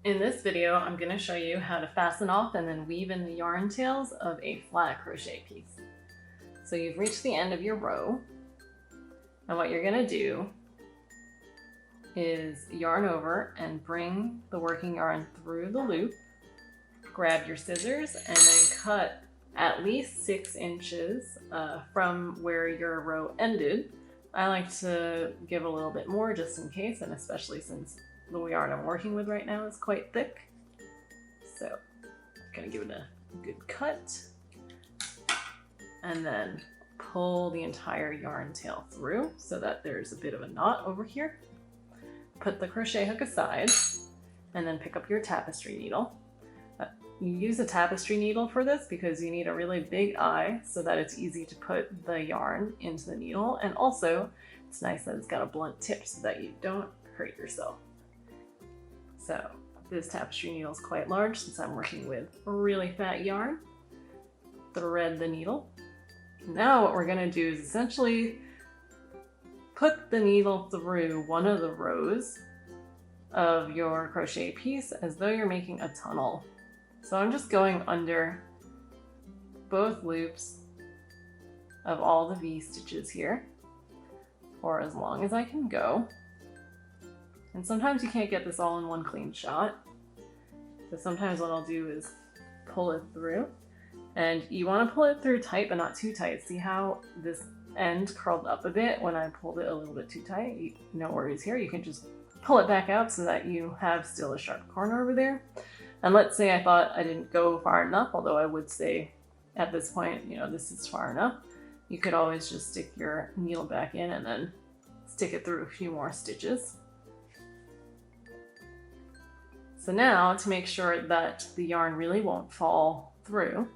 In this video, I'm going to show you how to fasten off and then weave in the yarn tails of a flat crochet piece. So you've reached the end of your row, and what you're going to do is yarn over and bring the working yarn through the loop, grab your scissors, and then cut at least 6 inches from where your row ended. I like to give a little bit more just in case, and especially since the yarn I'm working with right now is quite thick. So I'm gonna give it a good cut and then pull the entire yarn tail through so that there's a bit of a knot over here. Put the crochet hook aside and then pick up your tapestry needle. You use a tapestry needle for this because you need a really big eye so that it's easy to put the yarn into the needle, and also it's nice that it's got a blunt tip so that you don't hurt yourself. So this tapestry needle is quite large since I'm working with really fat yarn. Thread the needle. Now what we're going to do is essentially put the needle through one of the rows of your crochet piece as though you're making a tunnel. So I'm just going under both loops of all the V stitches here for as long as I can go. And sometimes you can't get this all in one clean shot. So sometimes what I'll do is pull it through. And you want to pull it through tight, but not too tight. See how this end curled up a bit when I pulled it a little bit too tight? No worries here. You can just pull it back out so that you have still a sharp corner over there. And let's say I thought I didn't go far enough, although I would say at this point, this is far enough. You could always just stick your needle back in and then stick it through a few more stitches. So now, to make sure that the yarn really won't fall through,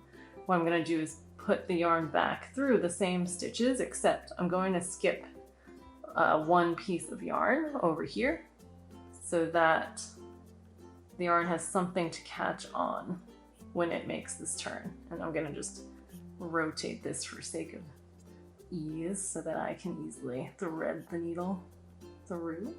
what I'm going to do is put the yarn back through the same stitches, except I'm going to skip one piece of yarn over here so that the yarn has something to catch on when it makes this turn. And I'm going to just rotate this for sake of ease so that I can easily thread the needle through.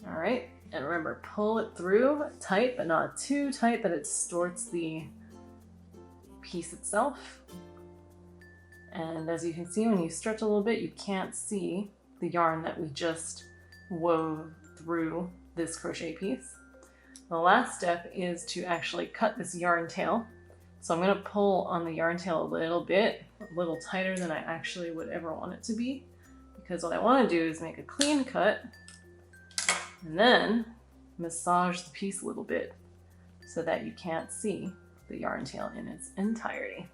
All right, and remember, pull it through tight, but not too tight that it distorts the piece itself. And as you can see, when you stretch a little bit, you can't see the yarn that we just wove through this crochet piece. The last step is to actually cut this yarn tail. So I'm going to pull on the yarn tail a little bit, a little tighter than I actually would ever want it to be, because what I want to do is make a clean cut and then massage the piece a little bit so that you can't see the yarn tail in its entirety.